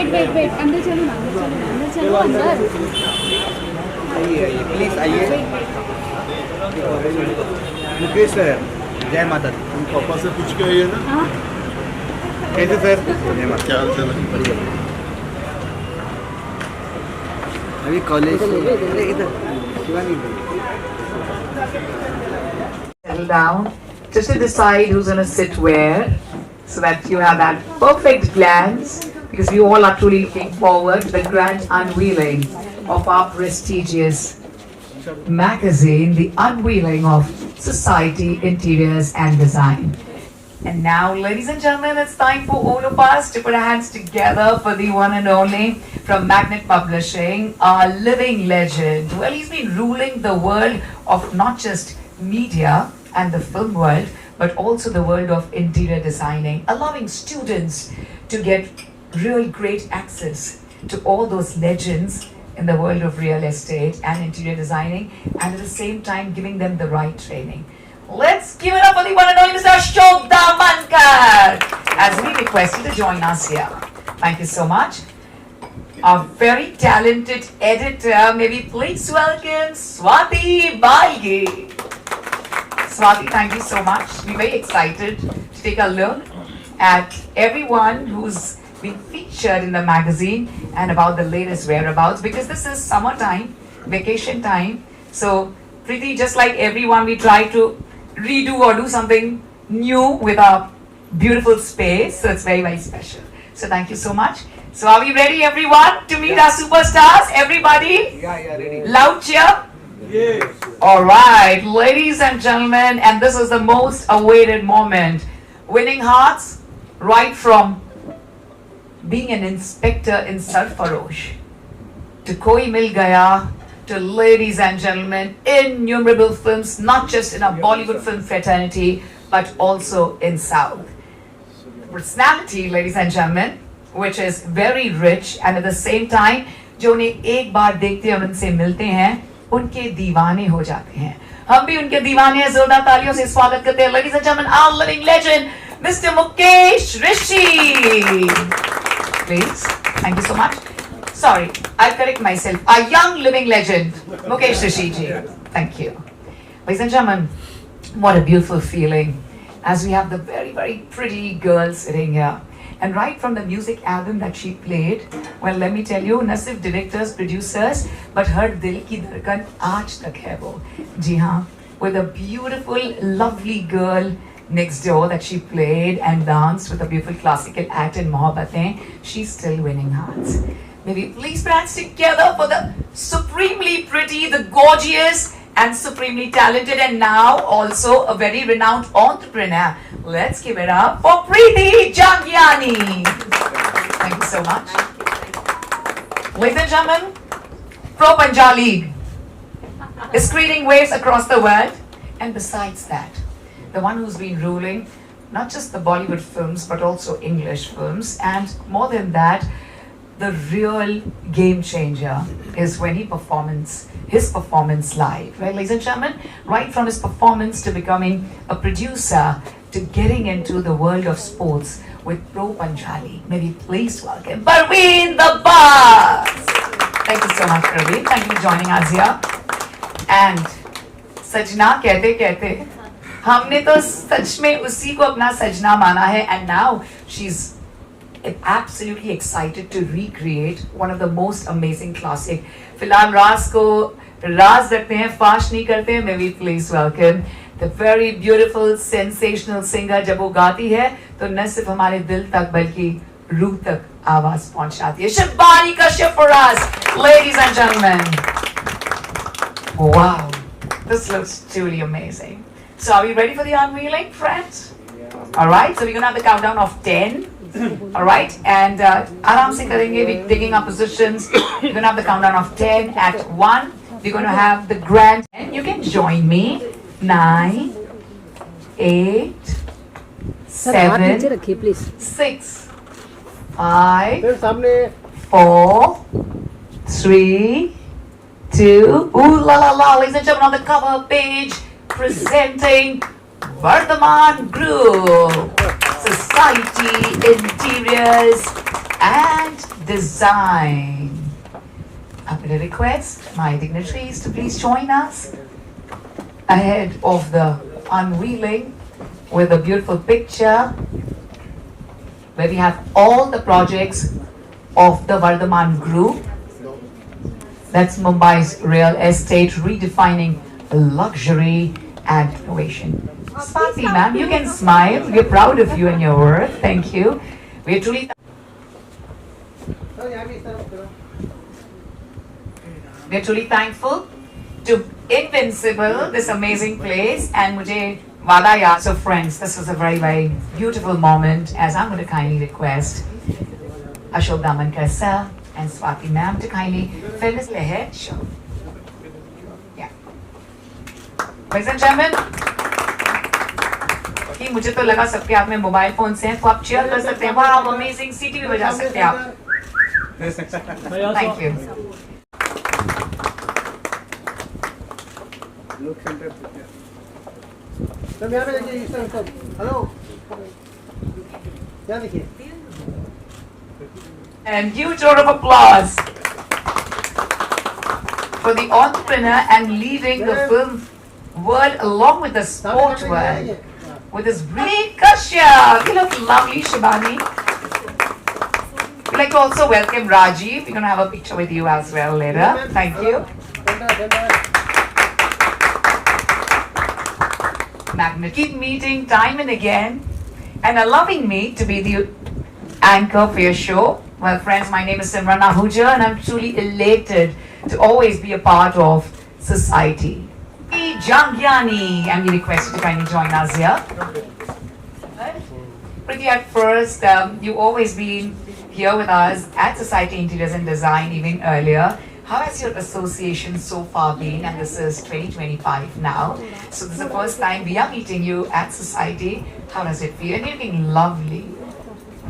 Wait अंदर चलो ना, अंदर चलो अंदर। आइए प्लीज आइए। मुकेश सर, जय माता दी। तुम पापा से पूछ के आई है ना? हाँ कैसे सर? जय माता। क्या हाल चाल है? बढ़िया। अभी कॉलेज इधर Shivani Settle down just to decide who's going to sit where so that you have that perfect glance because we all are truly looking forward to the grand unveiling of our prestigious magazine, The Unveiling of Society, Interiors and Design. And now, ladies and gentlemen, it's time for all of us to put our hands together for the one and only from Magnet Publishing, our living legend. Well, he's been ruling the world of not just media and the film world, but also the world of interior designing, allowing students to get real great access to all those legends in the world of real estate and interior designing, and at the same time giving them the right training. Let's give it up for the one and only Mr. Ashok Damankar as we request you to join us here. Thank you so much. Our very talented editor, may we please welcome Swati Balgi. Swati, thank you so much. We're very excited to take a look at everyone who's been featured in the magazine and about the latest whereabouts because this is summertime, vacation time. So, Preeti, just like everyone, we try to redo or do something new with our beautiful space. So, it's very, very special. So, thank you so much. So, are we ready, everyone, to meet our superstars? Everybody? Yeah, ready. Loud cheer? Yes. All right, ladies and gentlemen, and this is the most awaited moment. Winning hearts right from being an inspector in Sarfarosh to Koi Mil Gaya to, ladies and gentlemen, innumerable films, not just in our Bollywood film fraternity, but also in South. Personality, ladies and gentlemen, which is very rich, and at the same time, जो उन्हें एक बार देखते हैं और उनसे मिलते हैं, उनके दीवाने हो जाते हैं. हम भी उनके दीवाने हैं. जोरदार तालियों से स्वागत करते हैं, ladies and gentlemen, our living legend, Mr. Mukesh Rishi. Please, thank you so much. Sorry, I'll correct myself. Our young living legend, Mukesh Rishi ji. Thank you. Ladies and gentlemen, what a beautiful feeling as we have the very, very pretty girl sitting here. And right from the music album that she played, well, let me tell you, न सिर्फ directors, producers, but her दिल की धड़कन आज तक है वो. जी हाँ, with a beautiful, lovely girl next door that she played and danced with a beautiful classical act in Mohabbatein, she's still winning hearts. Maybe please put hands together for the supremely pretty, the gorgeous, and supremely talented, and now also a very renowned entrepreneur. Let's give it up for Preeti Jangiani. Thank you so much. Ladies and gentlemen, Pro Punjab League is creating waves across the world, and besides that, the one who's been ruling not just the Bollywood films but also English films, and more than that, the real game changer is when his performance live. Right, ladies and gentlemen, right from his performance to becoming a producer to getting into the world of sports with Pro Panchali. May we please welcome Parveen the Boss. Thank you so much, Parveen. Thank you for joining us here. And सजना कहते कहते हमने तो सच में उसी को अपना सजना माना है, and now she's absolutely excited to recreate one of the most amazing classic. फिलहाल राज को राज रखते हैं, फाश नहीं करते हैं. May we please welcome the very beautiful, sensational singer. जब वो गाती है तो न सिर्फ हमारे दिल तक बल्कि रूह तक आवाज पहुंचाती है. Shibani Kashyap for us, ladies and gentlemen. Wow, this looks truly amazing. So are we ready for the unveiling, friends? All right, so we're gonna have the countdown of 10. All right, and आराम से करेंगे. We're taking our positions. We're gonna have the countdown of 10. At 1, we're gonna have the grand. And you can join me. 9, 8, 7, 6, 5, 4, 3, 2. Ooh la la la, ladies and gentlemen, on the cover page, presenting Vardhaman Group, Society, Interiors and Design. I'm going to request my dignitaries to please join us ahead of the unveiling with a beautiful picture where we have all the projects of the Vardhaman Group. That's Mumbai's real estate redefining luxury and innovation. Swati ma'am, you can smile. We're proud of you and your work. Thank you. We're truly thankful to Invincible, this amazing place, and mujhe wada yaad. So friends, this is a very, very beautiful moment as I'm going to kindly request Ashok Damankar sir and Swati ma'am to kindly fill us ahead. Sure. Yeah. Ladies and gentlemen, कि मुझे तो लगा सबके हाथ में mobile phone से हैं, तो आप चीयर कर सकते हैं, वाह अमेजिंग, सीटी भी बजा सकते हैं आप. Thank you. Look center. सब यहाँ पे देखिए इस तरफ सब. हेलो. क्या देखिए? And huge round of applause for the entrepreneur and leading the film world along with the sport world with this great Kashyap. You look lovely, Shibani. We'd like to also welcome Rajiv. We're going to have a picture with you as well later. Thank you. Magnet. Keep meeting time and again and allowing me to be the anchor for your show. Well, friends, my name is Simran Ahuja and I'm truly elated to always be a part of society. Jangyani, I'm requested to kindly join us here. Pretty at first, you've always been here with us at Society Interiors and Design even earlier. How has your association so far been? And this is 2025 now. So this is the first time we are meeting you at Society. How does it feel? And you're looking lovely.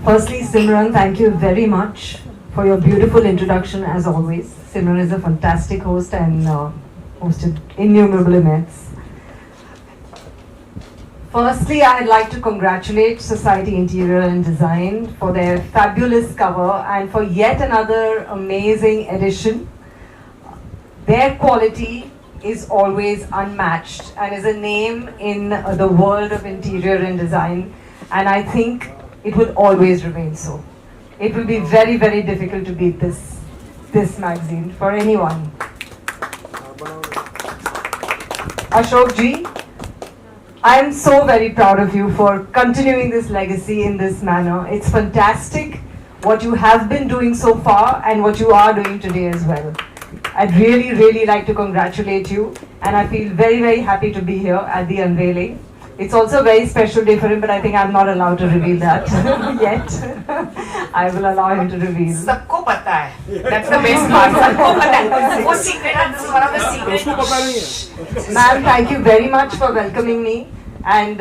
Firstly, Simran, thank you very much for your beautiful introduction as always. Simran is a fantastic host and hosted innumerable events. Firstly, I'd like to congratulate Society Interior and Design for their fabulous cover and for yet another amazing edition. Their quality is always unmatched and is a name in the world of interior and design, and I think it will always remain so. It will be very, very difficult to beat this magazine for anyone. Ashok ji, I am so very proud of you for continuing this legacy in this manner. It's fantastic what you have been doing so far and what you are doing today as well. I'd really, really like to congratulate you, and I feel very, very happy to be here at the unveiling. It's also a very special day for him, but I think I'm not allowed to reveal that yet. I will allow him to reveal. Sabko pata hai. That's the best part. Sabko pata hai. वो secret है. This is one of the secrets. Ma'am, thank you very much for welcoming me. And,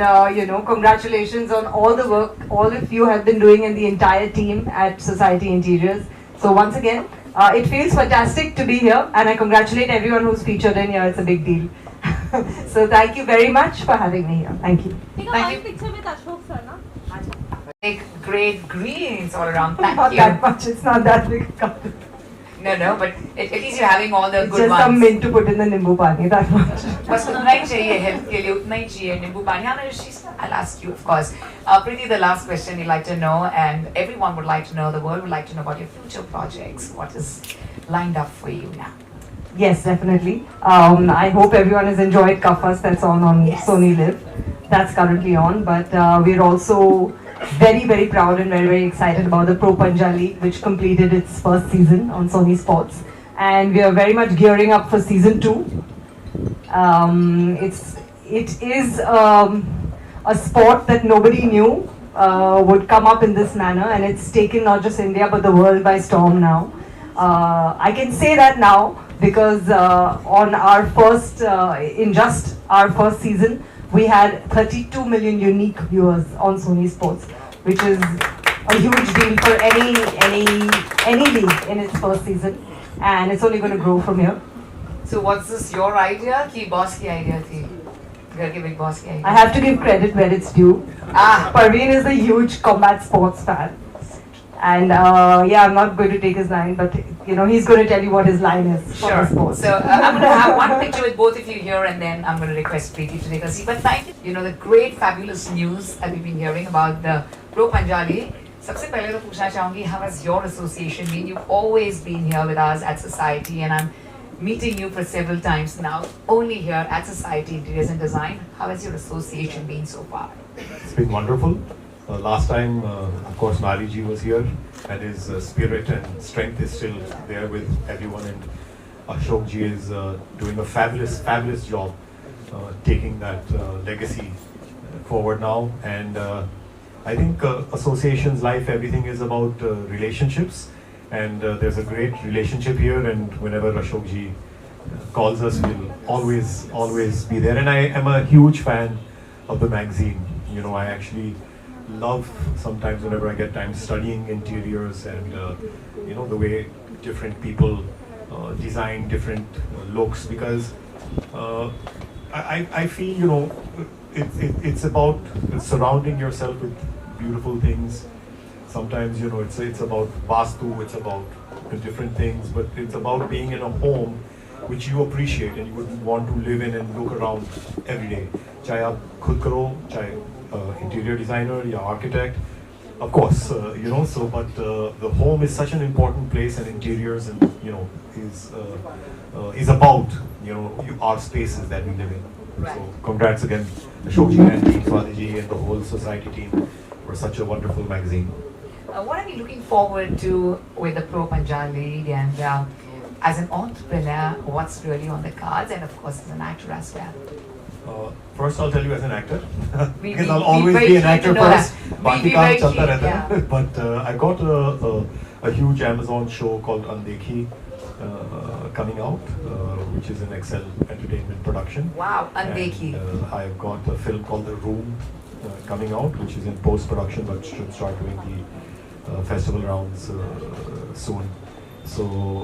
congratulations on all the work all of you have been doing and the entire team at Society Interiors. So once again, it feels fantastic to be here, and I congratulate everyone who's featured in here. It's a big deal. So thank you very much for having me here. Thank you. Thank you. Picture with Ashok sir, na? Like great greens all around. Thank Not you. that much. It's not that big a cup. No, but at least you're having all the It's good just some ones. mint to put in the nimbu pani. That much. बस उतना ही चाहिए health के लिए उतना ही चाहिए नींबू पानी. I'll ask you, of course. Preeti, the last question you'd like to know, and everyone would like to know, the world would like to know about your future projects. What is lined up for you now? Yes, definitely. I hope everyone has enjoyed Kafas. That's on Yes. Sony Live. That's currently on. But we're also very, very proud and very, very excited about the Pro Punjab League, which completed its first season on Sony Sports. And we are very much gearing up for season 2. It is a sport that nobody knew would come up in this manner, and it's taken not just India but the world by storm now. I can say that now because on our first, in just our first season, we had 32 million unique viewers on Sony Sports, which is a huge deal for any league in its first season, and it's only going to grow from here. So what's this your idea? कि boss की idea थी? घर के big boss की idea. I have to give credit where it's due. Parveen is a huge combat sports fan, And yeah, I'm not going to take his line, but you know, he's going to tell you what his line is for Sure. this post. So I'm going to have one picture with both of you here, and then I'm going to request Preeti to take a seat. But thank you. You know, the great, fabulous news that we've been hearing about the Pro Panjali. सबसे पहले तो पूछना चाहूँगी, how has your association been? You've always been here with us at Society, and I'm meeting you for several times now, only here at Society Interiors and Design. How has your association been so far? It's been wonderful. Last time, of course, Mali ji was here, and his spirit and strength is still there with everyone. And Ashok ji is doing a fabulous, fabulous job taking that legacy forward now. And I think associations, life, everything is about relationships. And there's a great relationship here. And whenever Ashok ji calls us, we'll always be there. And I am a huge fan of the magazine. You know, I actually love sometimes whenever I get time studying interiors and you know, the way different people design different looks, because I feel, you know, it's about surrounding yourself with beautiful things. Sometimes, you know, it's about vastu, it's about different things, but it's about being in a home which you appreciate and you would want to live in and look around every day. Chahe aap khud karo, chahe interior designer or architect, of course, you know, so, but the home is such an important place, and interiors, and you know, is about, you know, our spaces that we live in. Right. So congrats again, Ashok ji and team Swati ji and the whole Society team for such a wonderful magazine. What are we looking forward to with the Pro Panjali, and as an entrepreneur, what's really on the cards, and of course as an actor as well? First, I'll tell you as an actor, We- because we- I'll we always very be an keen actor to know first. that. बाकी We काम very चलता keen, रहता yeah. है. But I got a huge Amazon show called Andekhi coming out, which is an Excel Entertainment production. Wow, Andekhi. And, I've got a film called The Room coming out, which is in post-production, but should start doing the festival rounds soon. So,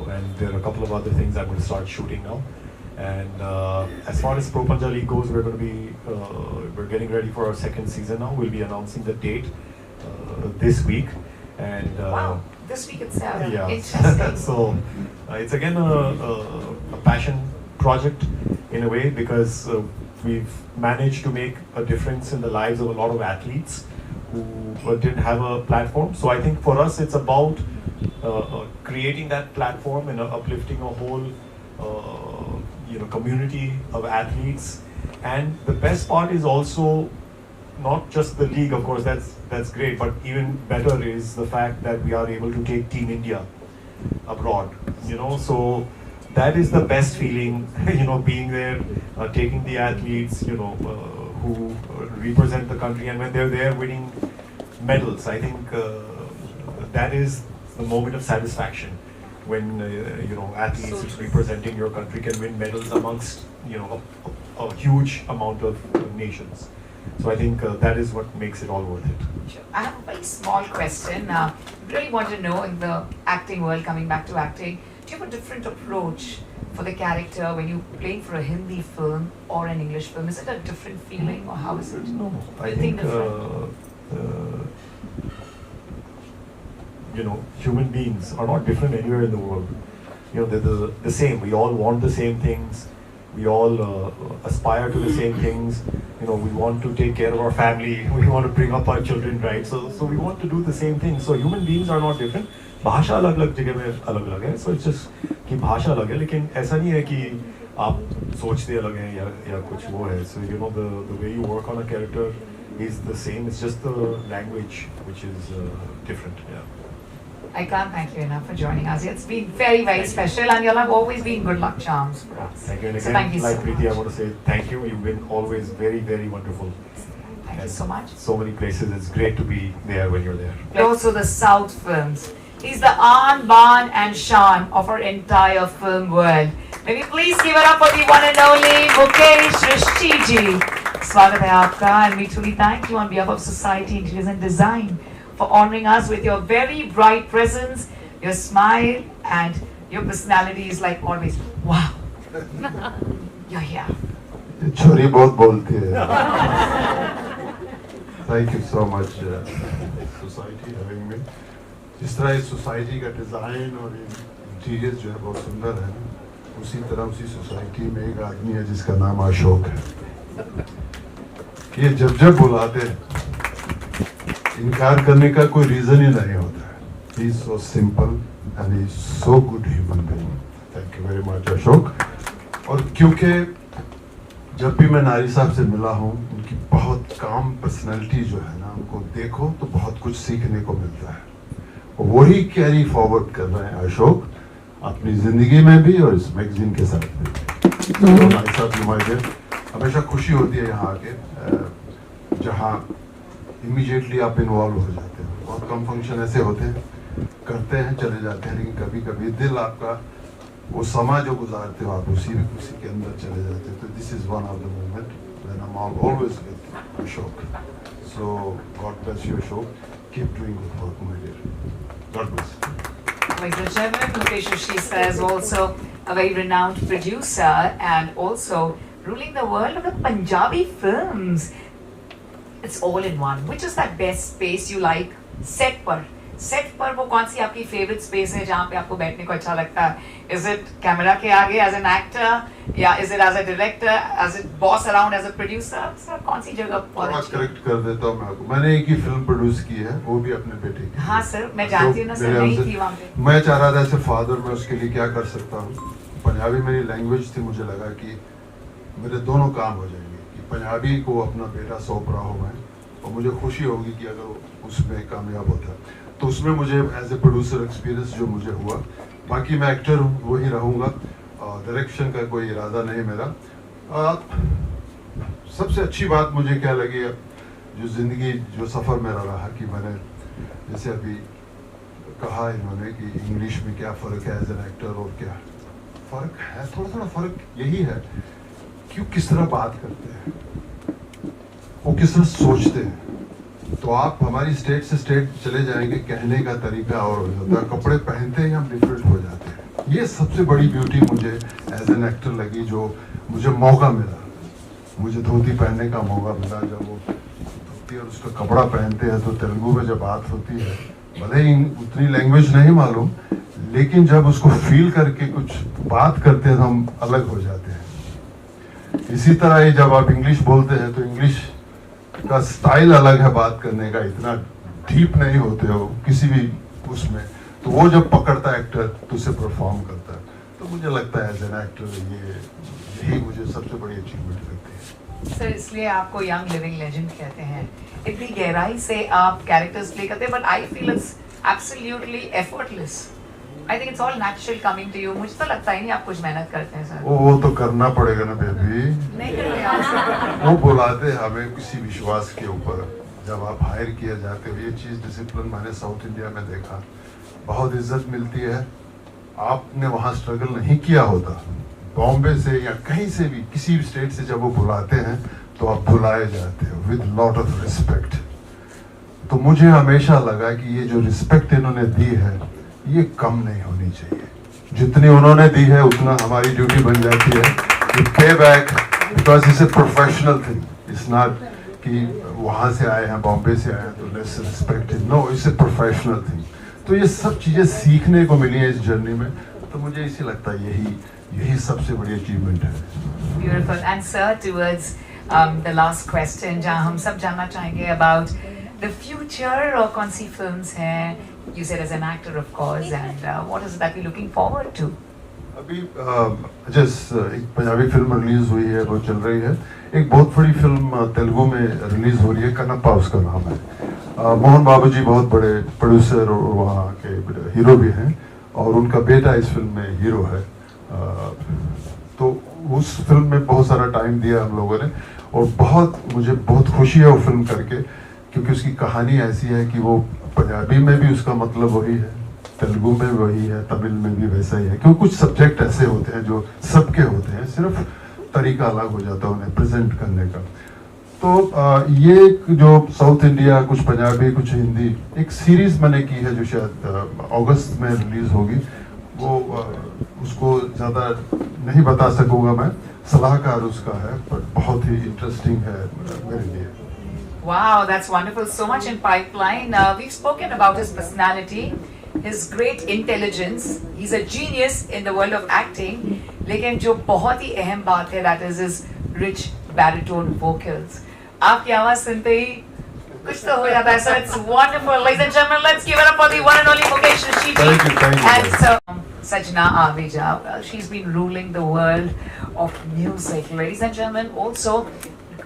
and there are a couple of other things I'm going to start shooting now. And as far as Pro Panjali goes, we're going to be, we're getting ready for our second season now. We'll be announcing the date this week. And Wow, this week itself. yeah, Interesting. so it's again a passion project in a way, because we've managed to make a difference in the lives of a lot of athletes who didn't have a platform. So I think for us it's about creating that platform and uplifting a whole you know, community of athletes. And the best part is also not just the league, of course, that's great, but even better is the fact that we are able to take Team India abroad, you know. So that is the best feeling, you know, being there, taking the athletes, you know, who represent the country, and when they're there winning medals, I think that is the moment of satisfaction, when you know, athletes representing your country can win medals amongst, you know, a huge amount of nations. So I think that is what makes it all worth it. Sure. I have a very small question. Really want to know, in the acting world, coming back to acting, do you have a different approach for the character when you're playing for a Hindi film or an English film? Is it a different feeling, or how is it? No, I You think different? you know, human beings are not different anywhere in the world. You know, they're the same. We all want the same things. We all aspire to the same things. You know, we want to take care of our family. We want to bring up our children, right? So we want to do the same thing. So human beings are not different. भाषा अलग अलग जगह में अलग अलग है. So it's just कि भाषा अलग है, लेकिन ऐसा नहीं है कि आप सोचते अलग हैं या कुछ वो है. So you know, the way you work on a character is the same. It's just the language which is different. Yeah. I can't thank you enough for joining us. It's been very, very special, and you'll have always been good luck charms for us. Thank you. And So again, thank you like so Preeti, I much. want to say thank you. You've been always very, very wonderful. Thank you so much. So many places. It's great to be there when you're there. Also the South films. He's the Aan, Baan and Shaan of our entire film world. May we please give it up for the one and only Mukesh Rishi ji. Swagat hai aapka, and we truly thank you on behalf of Society Interiors and Design for honoring us with your very bright presence, your smile, and your personality is like always, wow. You're here. छोरी बहुत बोलती है. Thank you so much, Society, having me. जिस तरह इस society का design और interior जो है बहुत सुंदर है, उसी तरह उसी सोसाइटी में एक आदमी है जिसका नाम अशोक है। ये जब जब बुलाते हैं, इनकार करने का कोई रीज़न ही नहीं होता है। He is so simple and he is so good human being. Thank you very much Ashok. और क्योंकि जब भी मैं नारी साहब से मिला हूँ, उनकी बहुत काम पर्सनैलिटी जो है ना, उनको देखो तो बहुत कुछ सीखने को मिलता है। और वही कैरी फॉरवर्ड कर रहे हैं अशोक अपनी ज़िंदगी में भी और इस मैगजीन के साथ भी। तो नारी साहब नुमाइंदे, हमेशा खुशी होती है यहाँ आके, जहाँ इमीडिएटली आप इन्वॉल्व हो जाते हैं। बहुत कम फंक्शन ऐसे होते हैं, करते हैं चले जाते हैं, लेकिन कभी कभी दिल आपका वो समय जो गुजारते हो आप उसी के अंदर चले जाते हैं। तो this is one of the moment when I am always with Ashok. So God bless you Ashok, keep doing good work my dear, God bless. Ladies and gentlemen, Mukesh Ushrisa is also a very renowned producer and also ruling the world of the Punjabi films. It's all in one. Which is that best space you like? Set पर वो कौन सी आपकी favorite space है जहाँ पे आपको बैठने को अच्छा लगता है? Is it कैमरा के आगे as an actor, या is it as a director, as a boss around, as a producer? Sir, कौन सी जगह बहुत अच्छी? करेक्ट कर देता हूँ मैं आपको। मैंने एक ही फिल्म प्रोड्यूस की है, वो भी अपने बेटे की। हाँ सर, मैं जानती हूँ ना सर, नहीं थी वहाँ पे। मैं चाह रहा था एज ए फादर मैं उसके लिए क्या कर सकता हूँ। पंजाबी मेरी लैंग्वेज थी, मुझे लगा कि मेरे दोनों काम हो जाएंगे, कि पंजाबी को अपना बेटा सौंप रहा हूँ मैं, और मुझे खुशी होगी कि अगर उसमें कामयाब होता है। तो उसमें मुझे एज ए प्रोड्यूसर एक्सपीरियंस जो मुझे हुआ, बाकी मैं एक्टर हूँ वही रहूँगा, डायरेक्शन का कोई इरादा नहीं मेरा। सबसे अच्छी बात मुझे क्या लगी, जो ज़िंदगी जो सफ़र मेरा रहा, कि मैंने जैसे अभी कहा इन्होंने कि इंग्लिश में क्या फ़र्क है एज एन एक्टर, और क्या फ़र्क है, थोड़ा फ़र्क यही है कि किस तरह बात करते हैं, वो किस तरह सोचते हैं। तो आप हमारी स्टेट से स्टेट चले जाएंगे, कहने का तरीका और हो जाता है, कपड़े पहनते हैं हम डिफरेंट हो जाते हैं। ये सबसे बड़ी ब्यूटी मुझे एज एन एक्टर लगी, जो मुझे मौका मिला, मुझे धोती पहनने का मौका मिला। जब वो धोती और उसका कपड़ा पहनते हैं तो तेलुगु में जब बात होती है, भले ही उतनी लैंग्वेज नहीं मालूम, लेकिन जब उसको फील करके कुछ बात करते हैं तो हम अलग हो जाते हैं। इसी तरह ही जब आप इंग्लिश बोलते हैं तो इंग्लिश का स्टाइल अलग है बात करने का, इतना डीप नहीं होते हो किसी भी उसमें, तो वो जब पकड़ता है एक्टर तो उसे परफॉर्म करता है। तो मुझे लगता है एज एन एक्टर यही मुझे सबसे बड़ी अचीवमेंट लगती है। सर, इसलिए आपको यंग लिविंग लेजेंड कहते हैं, इतनी गहराई से आप कैरेक्टर्स प्ले करते हैं, but I feel it's absolutely effortless. I think it's all natural coming to you. मुझे तो लगता ही नहीं आप कुछ मेहनत करते हैं सर। वो तो करना पड़ेगा ना बेबी, नहीं करते आप। वो बुलाते हमें किसी विश्वास के ऊपर, जब आप हायर किए जाते हो। ये चीज़ डिसिप्लिन मैंने साउथ इंडिया में देखा, बहुत इज्जत मिलती है। आपने वहाँ स्ट्रगल नहीं किया होता, बॉम्बे से या कहीं से भी किसी भी स्टेट से जब वो बुलाते हैं तो आप बुलाए जाते हो विद लॉट ऑफ रिस्पेक्ट। तो मुझे हमेशा लगा कि ये जो रिस्पेक्ट इन्होंने दी है ये कम नहीं होनी चाहिए। जितनी उन्होंने दी है उतना हमारी ड्यूटी बन जाती है कि पे back, because it's a professional thing. It's not कि वहाँ से आए हैं, बॉम्बे से आए हैं तो let's respect it, no, it's a professional thing. तो ये सब चीज़ें सीखने को मिली है इस जर्नी में, तो मुझे इसी लगता है यही सबसे बड़ी अचीवमेंट है। Beautiful. And sir, towards the last question, जहाँ हम सब जानना चाहेंगे about the future, और कौन सी films हैं? You said as an actor, of course, and what is that we're looking forward to? अभी एक पंजाबी फिल्म रिलीज हुई है, वो चल रही है। एक बहुत बड़ी फिल्म तेलुगु में रिलीज हो रही है, कन्नप्पा उसका नाम है। मोहन बाबू जी बहुत बड़े प्रोड्यूसर और वहाँ के हीरो भी हैं, और उनका बेटा इस फिल्म में हीरो है। तो उस फिल्म में बहुत सारा टाइम दिया हम लोगों ने, और मुझे बहुत खुशी है वो फिल्म करके, क्योंकि उसकी कहानी ऐसी है कि वो पंजाबी में भी उसका मतलब वही है, तेलुगु में वही है, तमिल में भी वैसा ही है। क्योंकि कुछ सब्जेक्ट ऐसे होते हैं जो सबके होते हैं, सिर्फ तरीका अलग हो जाता है उन्हें प्रेजेंट करने का। तो ये जो साउथ इंडिया, कुछ पंजाबी कुछ हिंदी, एक सीरीज मैंने की है जो शायद अगस्त में रिलीज होगी। वो उसको ज़्यादा नहीं बता सकूँगा मैं, सलाहकार उसका है, पर बहुत ही इंटरेस्टिंग है मेरे लिए। Wow, that's wonderful. So much in pipeline. We've spoken about his personality. his great intelligence. He's a genius in the world of acting. लेकिन जो बहुत ही अहम बात है, that is his rich baritone vocals. आपकी आवाज सुनते ही कुछ तो हो जाता है. So it's wonderful, ladies and gentlemen. Let's give it up for the one and only Mukesh Rishi. Thank you. And so Sajna Aveja, well, she's been ruling the world of music, ladies and gentlemen. Also,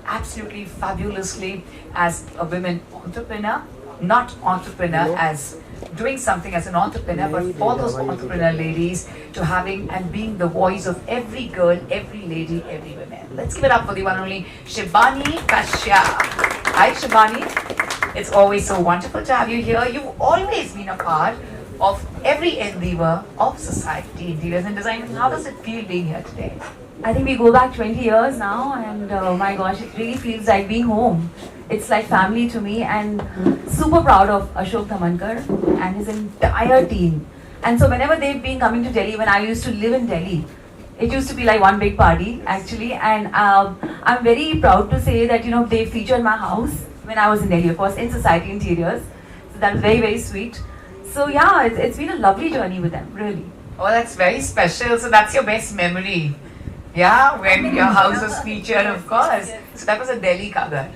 absolutely fabulously as a women entrepreneur, not entrepreneur as doing something as an entrepreneur, but for those entrepreneur ladies to having and being the voice of every girl, every lady, every woman. Let's give it up for the one and only Shibani Kashyap. Hi Shibani, it's always so wonderful to have you here. You've always been a part of every endeavor of society, interiors and design. How does it feel being here today? I think we go back 20 years now, and my gosh, it really feels like being home. It's like family to me, and super proud of Ashok Dhamankar and his entire team. And so whenever they've been coming to Delhi, when I used to live in Delhi, it used to be like one big party actually. And I'm very proud to say that, you know, they featured my house when I was in Delhi, of course, in Society Interiors. So that was very, very sweet. So yeah, it's been a lovely journey with them, really. Oh, that's very special. So that's your best memory. Yeah, when your house was featured, of course. So that was a Delhi Kagar.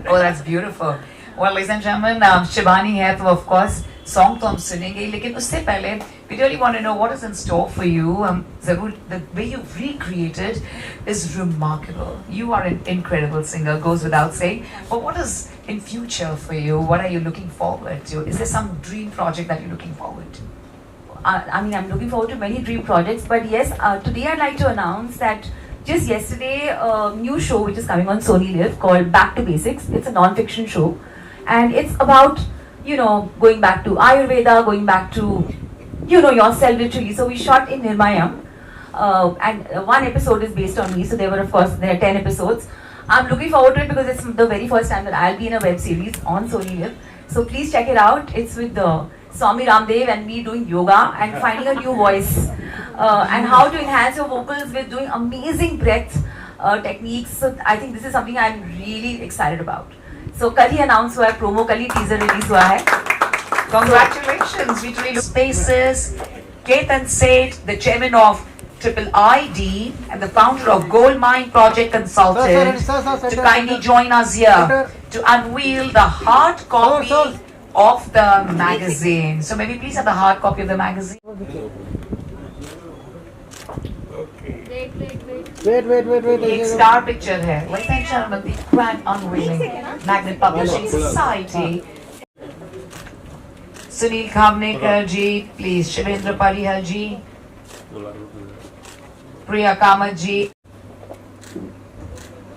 Oh, that's beautiful. Well, ladies and gentlemen, Shibani here, so of course, song तो हम सुनेंगे, लेकिन उससे पहले we really want to know what is in store for you. ज़रूर, the way you've recreated is remarkable. You are an incredible singer, goes without saying. But what is in future for you? What are you looking forward to? Is there some dream project that you're looking forward to? I mean, I'm looking forward to many dream projects, but yes, today I'd like to announce that just yesterday, a new show which is coming on Sony Live called Back to Basics. It's a non-fiction show, and it's about, you know, going back to Ayurveda, going back to, you know, yourself literally. So we shot in Nirmayam, and one episode is based on me. So there are 10 episodes. I'm looking forward to it because it's the very first time that I'll be in a web series on Sony Live. So please check it out. It's with the Swami Ramdev and me doing yoga and finding a new voice, and how to enhance your vocals with doing amazing breath techniques. So I think this is something I'm really excited about. So कल ही announce हुआ है, promo कल ही teaser release हुआ है. Congratulations, we really spaces. Ketan Seth, the chairman of Triple ID and the founder of Gold Mine Project Consultant, to kindly join us here to unveil the hard copy of the magazine. So maybe please have the hard copy of the magazine. Wait. एक star picture है. Ladies and gentlemen, the grand unveiling, Magnet Publishing Society. Sunil Khavnekar ji, please. Shivendra Parihal ji, Priya Kamath ji.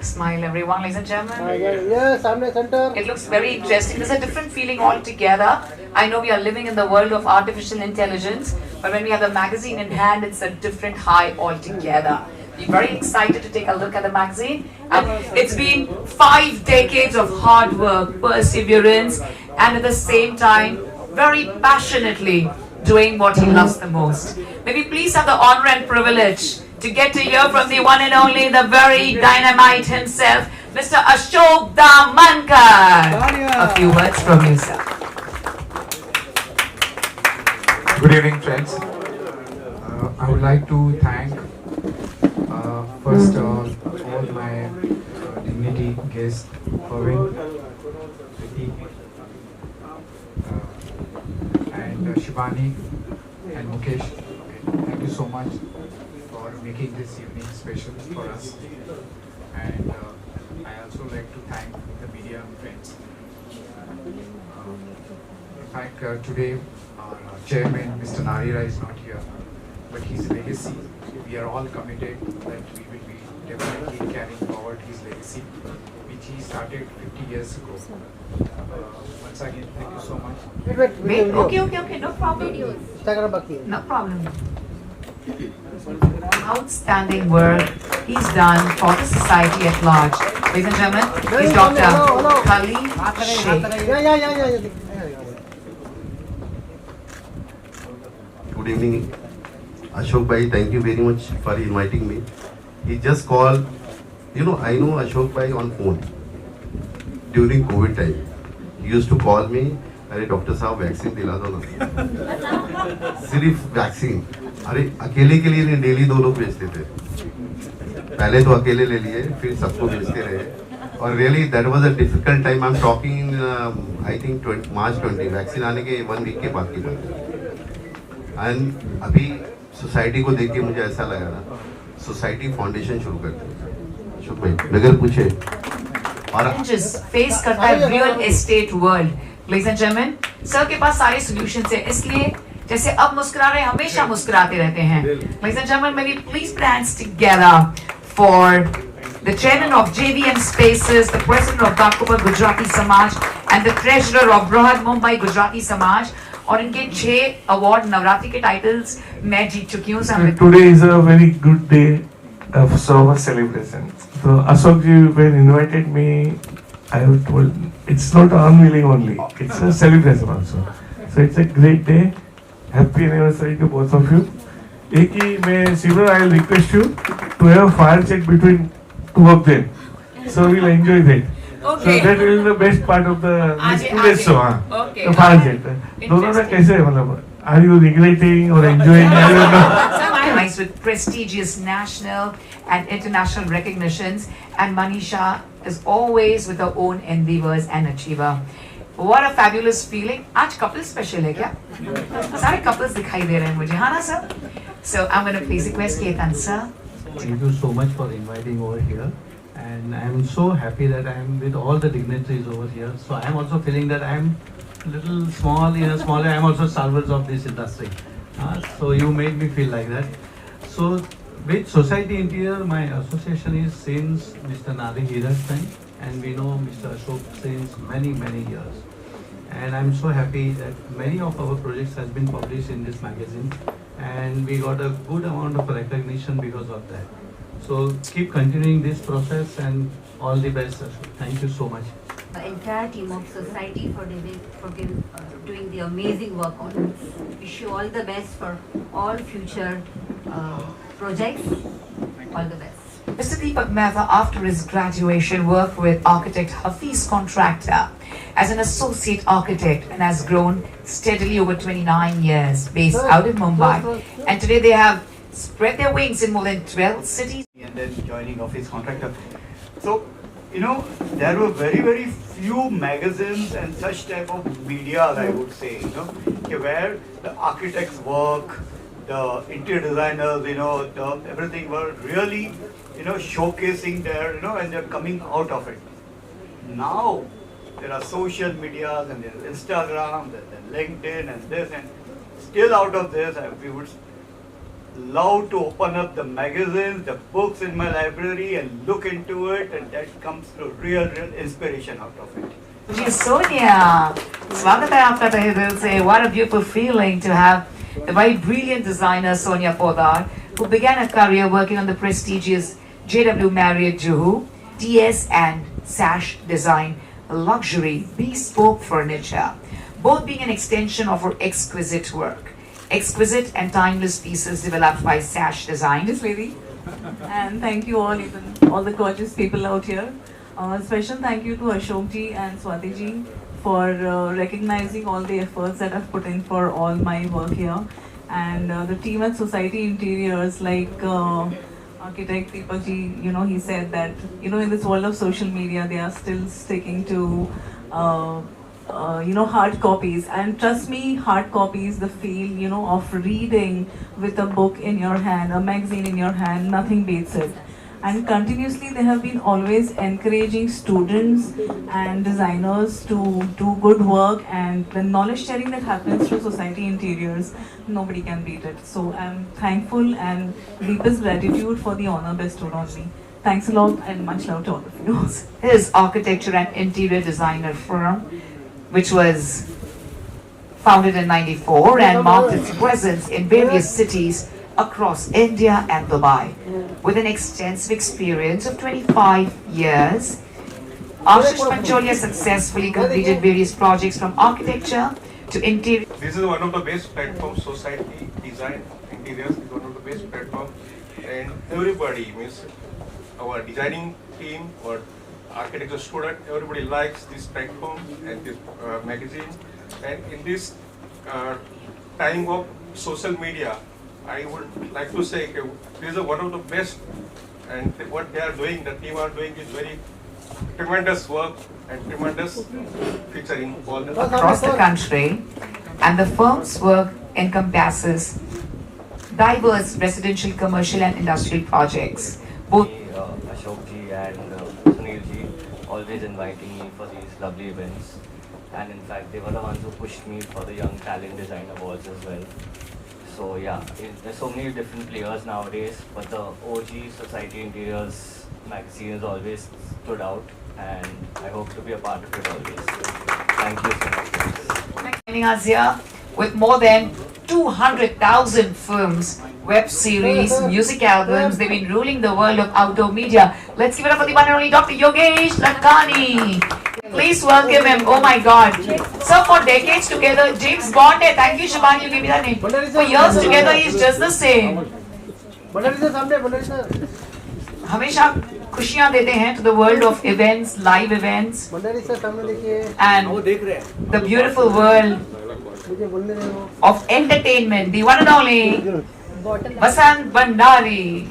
Smile, everyone, ladies and gentlemen. Yes, सामने center. It looks very interesting. There's a different feeling altogether. I know we are living in the world of artificial intelligence, but when we have the magazine in hand, it's a different high altogether. We're very excited to take a look at the magazine. And it's been 5 decades of hard work, perseverance, and at the same time, very passionately doing what he loves the most. Maybe please have the honor and privilege to get to hear from the one and only, the very dynamite himself, Mr. Ashok Dhamankar. A few words from you, sir. Good evening, friends. I would like to thank first all my dignity guests, Pavin, Priti, and Shibani and Mukesh. Thank you so much for making this evening special for us. And I also like to thank the media friends. In fact, today our chairman, Mr. Narira, is not here, but his legacy, we are all committed that we will be definitely carrying forward his legacy, which he started 50 years ago. Once again, thank you so much. Wait, okay, no problem. Instagram बाकी है. No problem. Outstanding work he's done for the society at large. Ladies and gentlemen, he's Dr. Khalid Sheikh. Yeah. Good evening, Ashok Bhai. Thank you very much for inviting me. He just called, I know Ashok Bhai on phone during COVID time. He used to call me अरे doctor साहब vaccine दिला दो ना, सिर्फ vaccine. अरे अकेले के लिए नहीं, डेली 2 लोग भेजते थे, पहले तो अकेले ले लिए, फिर सबको भेजते रहे। और really that was a difficult time. I am talking I think March 20, vaccine आने के 1 वीक के बाद की बात। एंड अभी सोसाइटी को देख के मुझे ऐसा लगा ना, सोसाइटी फाउंडेशन शुरू करते हैं। शुभ भाई नगर पूछे और फेस करता है real estate world. Ladies and gentleman, sir के पास सारे सॉल्यूशंस हैं, इसलिए जैसे अब मुस्कुरा रहे हैं, हमेशा मुस्कुराते रहते हैं। Ladies and gentleman, may we please put hands together for the chairman of JVM Spaces, the president of Ghatkopar Gujarati Samaj and the treasurer of Brihad Mumbai Gujarati Samaj। और इनके 6 अवार्ड नवरात्रि के टाइटल्स मैं जीत चुकी हूँ। Today is a very good day of summer celebration. So Ashok ji, when invited me, I was told it's not unwilling only, it's a celebration also. So it's a great day. Happy anniversary to both of you. एक ही मैं Simran, I'll request you to have a fire check between 2 of them. So we'll enjoy that. Okay. So that is the best part of the today's show. Okay. The fire check. दोनों में कैसे मतलब? Are you regretting or enjoying? I don't know. With prestigious national and international recognitions, and Manisha is always with her own endeavors and achiever. What a fabulous feeling. आज couple special है क्या? सारे couples दिखाई दे रहे हैं मुझे, हाँ ना sir? So I'm going to please request Ketan sir. Thank you so much for inviting over here, and I'm so happy that I'm with all the dignitaries over here. So I'm also feeling that I'm little small, smaller. I'm also servants of this industry. So you made me feel like that. So with Society Interior, my association is since Mr. Nari Hira's time, and we know Mr. Ashok since many years. And I'm so happy that many of our projects has been published in this magazine, and we got a good amount of recognition because of that. So keep continuing this process, and all the best, Ashok. Thank you so much. The entire team of Society for doing the amazing work on it. Wish you all the best for all future projects. All the best. Mr. Deepak Mehta, after his graduation, worked with architect Hafiz Contractor as an associate architect and has grown steadily over 29 years, based out in Mumbai. And today they have spread their wings in more than 12 cities. And then joining Hafiz Contractor. So, you know, there were very few magazines and such type of media, I would say, you know, where the architects' work, the interior designers, you know, everything were really, you know, showcasing their, you know, and they're coming out of it. Now, there are social medias and there's Instagram, there's LinkedIn and this, and still out of this, we would love to open up the magazines, the books in my library and look into it, and that comes to real inspiration out of it. जी सोनिया, स्वागत है आपका तहे दिल से. What a beautiful feeling to have the very brilliant designer Sonia Poddar, who began her career working on the prestigious JW Marriott Juhu, DS and Sash Design, luxury bespoke furniture, both being an extension of her exquisite work. Exquisite and timeless pieces developed by Sash Design. This lady. And thank you all, even all the gorgeous people out here. Special thank you to Ashok ji and Swati ji for recognizing all the efforts that I've put in for all my work here. And the team at Society Interiors, like architect Deepak ji, you know, he said that, you know, in this world of social media, they are still sticking to you know, hard copies. And trust me, hard copies, the feel, you know, of reading with a book in your hand, a magazine in your hand, nothing beats it. And continuously they have been always encouraging students and designers to do good work, and the knowledge sharing that happens through Society Interiors, nobody can beat it. So I'm thankful and deepest gratitude for the honor bestowed on me. Thanks a lot and much love to all of you. His architecture and interior designer firm, which was founded in '94 and marked its presence in various cities across India and Dubai. With an extensive experience of 25 years, Ashish Pancholia successfully completed various projects from architecture to interior. This is one of the best platforms. Society Design Interiors is one of the best platforms, and everybody, means our designing team or architecture student, everybody likes this platform and this magazine. And in this time of social media, I would like to say this is one of the best, and what they are doing, the team are doing is very tremendous work and tremendous featuring all the across the country, and the firm's work encompasses diverse residential, commercial and industrial projects. Both Ashok ji and Sunil ji always inviting me for these lovely events, and in fact they were the ones who pushed me for the Young Talent Design Awards as well. So yeah, there's so many different players nowadays, but the OG Society Interiors magazine has always stood out, and I hope to be a part of it always. Thank you so much. Joining us here with more than 200,000 films, web series, music albums. They've been ruling the world of outdoor media. Let's give it up for the one and only Dr. Yogesh Lakhani. Please welcome him. Oh my God. So for decades together, James Bond. Thank you, Shaban. You gave me that name. For years together, he's just the same. हमेशा खुशियाँ देते हैं to the world of events, live events, and the beautiful world of entertainment. The one and only Vasant Bhandari.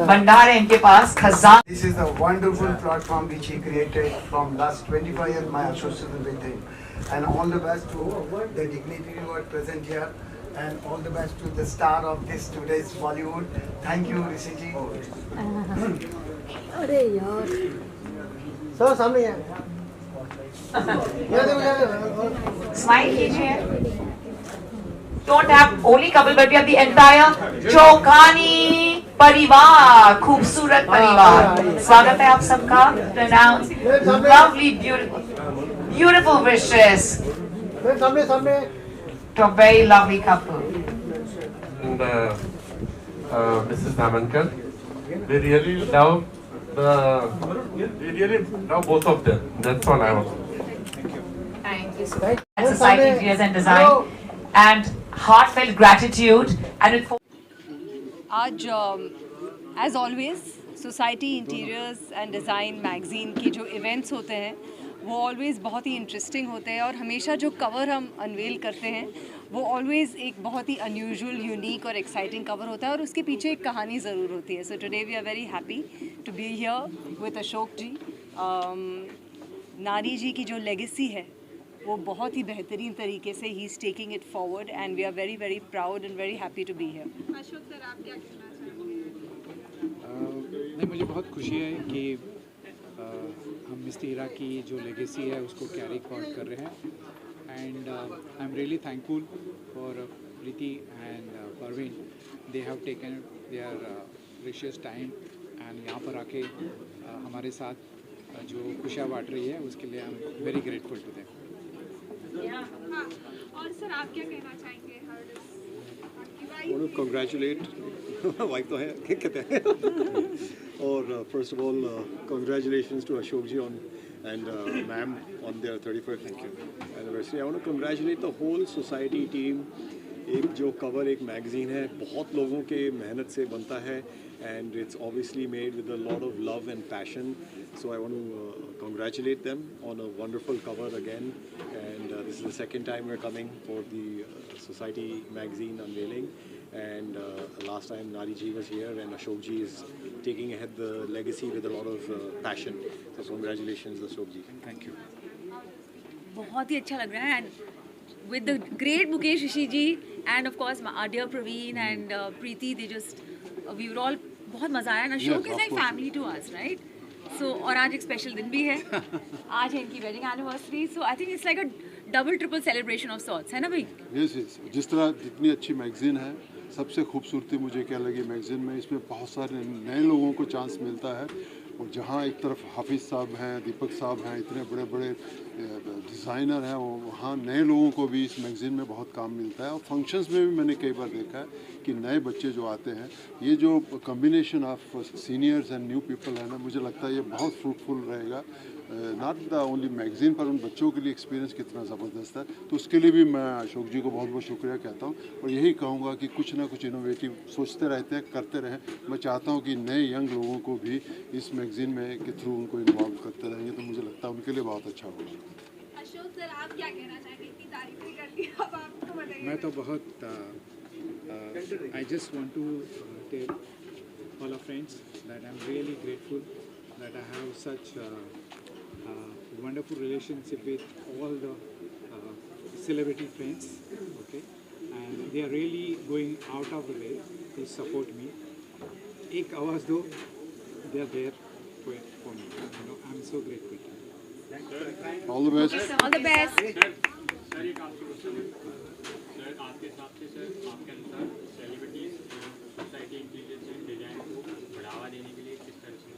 Bhandari इनके पास Khajan. This is a wonderful platform which he created from last 25 years. My association with him, and all the best to the dignitary who are present here, and all the best to the star of this today's Bollywood. Thank you, Rishi ji. अरे यार sir सामने है Smile कीजिए. Don't have only couple, but we have the entire Chokhani परिवार, खूबसूरत परिवार. स्वागत है आप सबका. Pronounce lovely, beautiful wishes to a very lovely couple. And Mrs. Namankar, we really love both of them. That's all I want. Thank you so much. And Society Interiors and Design, and heartfelt gratitude. And it आज as always Society Interiors and Design magazine की जो events होते हैं वो always बहुत ही interesting होते हैं, और हमेशा जो कवर हम अनवेल करते हैं वो ऑलवेज़ एक बहुत ही अनयूजुअल, यूनिक और एक्साइटिंग कवर होता है, और उसके पीछे एक कहानी ज़रूर होती है. So today we are very happy to be here with Ashok ji. Nari ji की जो लेगेसी है वो बहुत ही बेहतरीन तरीके से he is taking it forward, and we are very very proud and very happy to be here. Ashok sir, आप क्या कहना चाहेंगे? नहीं, मुझे बहुत खुशी है कि हम मिस्टर हीरा की जो लेगेसी है उसको कैरी फॉरवर्ड कर रहे हैं, and I am really thankful for Preeti and Parveen. They have taken their precious time, and यहाँ पर आके हमारे साथ जो खुशियाँ बांट रही है उसके लिए I am very grateful to them. हाँ, और सर आप क्या कहना चाहेंगे? कंग्रेचुलेट वाइफ तो है, क्या कहते हैं. और first of all congratulations to Ashok ji on and ma'am on their 31st anniversary. I want to congratulate the whole Society team. एक जो कवर एक मैगज़ीन है बहुत लोगों के मेहनत से बनता है, and it's obviously made with a lot of love and passion. So I want to congratulate them on a wonderful cover again, and this is the second time we're coming for the Society magazine unveiling, and last time Nari ji was here, and Ashok ji is taking ahead the legacy with a lot of passion. So congratulations Ashok ji. Thank you. बहुत ही अच्छा लग रहा है, and with the great Mukesh Rishi ji and of course my dear Praveen and Preeti, they just we were all बहुत मज़ा आया. ना show is like family to us, right? So और आज एक स्पेशल दिन भी है, आज है इनकी wedding anniversary. So I think it's like a double triple celebration of sorts, है ना भाई? Yes yes. जिस तरह जितनी अच्छी मैगज़ीन है, सबसे खूबसूरती मुझे क्या लगी मैगज़ीन में, इसमें बहुत सारे नए लोगों को चांस मिलता है. और जहाँ एक तरफ हाफिज़ साहब हैं, दीपक साहब हैं, इतने बड़े बड़े डिज़ाइनर हैं, वहाँ नए लोगों को भी इस मैगज़ीन में बहुत काम मिलता है. और फंक्शंस में भी मैंने कई बार देखा है कि नए बच्चे जो आते हैं, ये जो combination of seniors and new people है ना, मुझे लगता है ये बहुत फ्रूटफुल रहेगा. नॉट द ओनली मैगज़ीन, पर उन बच्चों के लिए एक्सपीरियंस कितना ज़बरदस्त है. तो उसके लिए भी मैं अशोक जी को बहुत बहुत शुक्रिया कहता हूँ, और यही कहूँगा कि कुछ ना कुछ इनोवेटिव सोचते रहते हैं, करते रहें. मैं चाहता हूँ कि नए यंग लोगों को भी इस मैगज़ीन में के थ्रू उनको इन्वॉल्व करते रहेंगे, तो मुझे लगता है उनके लिए बहुत अच्छा होगा. अशोक सर, आप क्या कहना चाहेंगे? मैं तो बहुत I just want to tell all our friends that I'm really grateful that I have such wonderful relationship with all the celebrity friends, okay, and they are really going out of the way to support me. एक आवाज़ दो, they are there for me. You know, I'm so grateful. All the best. All the best. Sir एक आपसे question है sir, आपके हिसाब से sir आपके अनुसार सेलिब्रिटीज सोसाइटी इंटीरियर डिजाइन को बढ़ावा देने के लिए किस तरह से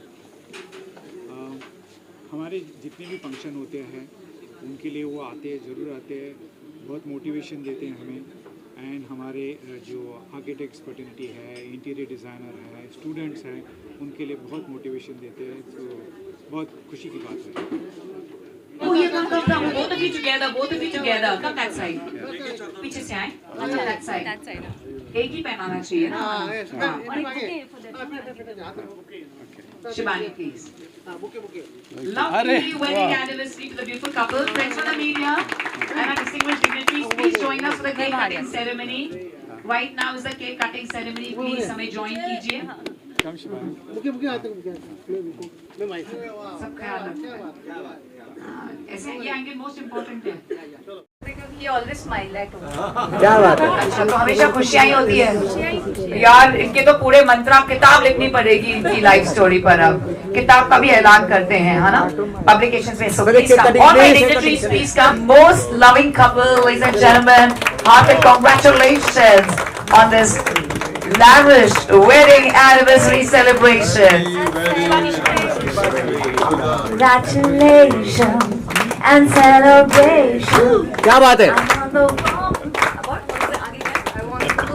हमारे जितने भी फंक्शन होते हैं उनके लिए वो आते हैं, ज़रूर आते हैं, बहुत मोटिवेशन देते हैं हमें। एंड हमारे जो आर्किटेक्ट्स फर्टिलिटी है, इंटीरियर डिज़ाइनर है, स्टूडेंट्स हैं, उनके लिए बहुत मोटिवेशन देते हैं, तो बहुत खुशी की बात है। Oh, you come. Both of you together. Come that side. पीछे से आए. अच्छा, that side. That side. एक ही पहनाना चाहिए ना. और एक bouquet for that. Shivani, please. Lovely wedding anniversary to the beautiful couple. Friends from the media and our distinguished dignitaries, please join us for the cake cutting ceremony. Right now is the cake cutting ceremony. Please हमें join कीजिए. Bouquet आते मैं mic सब ख्याल रखना. ऐसे ये angle most important है. He always smile at all. क्या बात है. अच्छा, तो हमेशा खुशियाँ ही होती है यार. इनके तो पूरे मंत्रा किताब लिखनी पड़ेगी इनकी लाइफ स्टोरी पर. अब किताब का भी ऐलान करते हैं, है ना, पब्लिकेशंस में. So please come. All my dignitaries, please come. Most loving couple, ladies and gentlemen, heartfelt congratulations on this lavish wedding anniversary celebration. Congratulations and celebration. क्या बात है.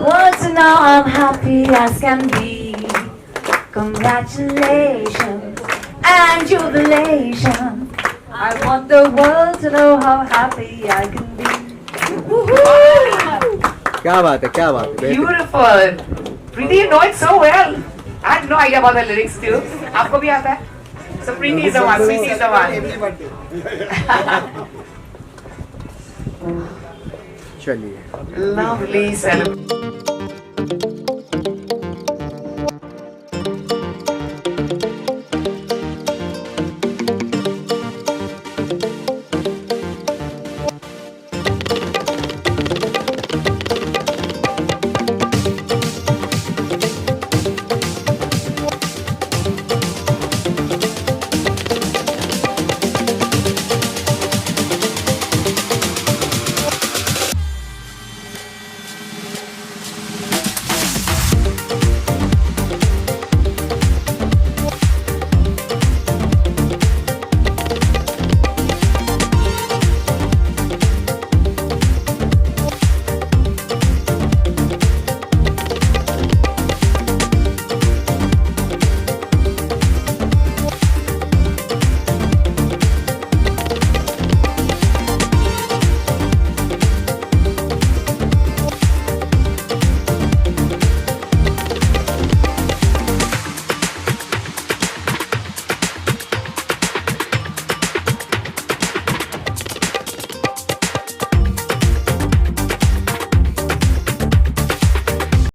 Want to know I'm happy as can be. Congratulations and jubilation. I want the world to know how happy I can be. क्या बात है, क्या बात है. Beautiful. Preeti, you know it so well. I had no idea about the lyrics too. आपको भी आता है? So Preeti is the one. Preeti is the one. चलिए. Lovely celebration.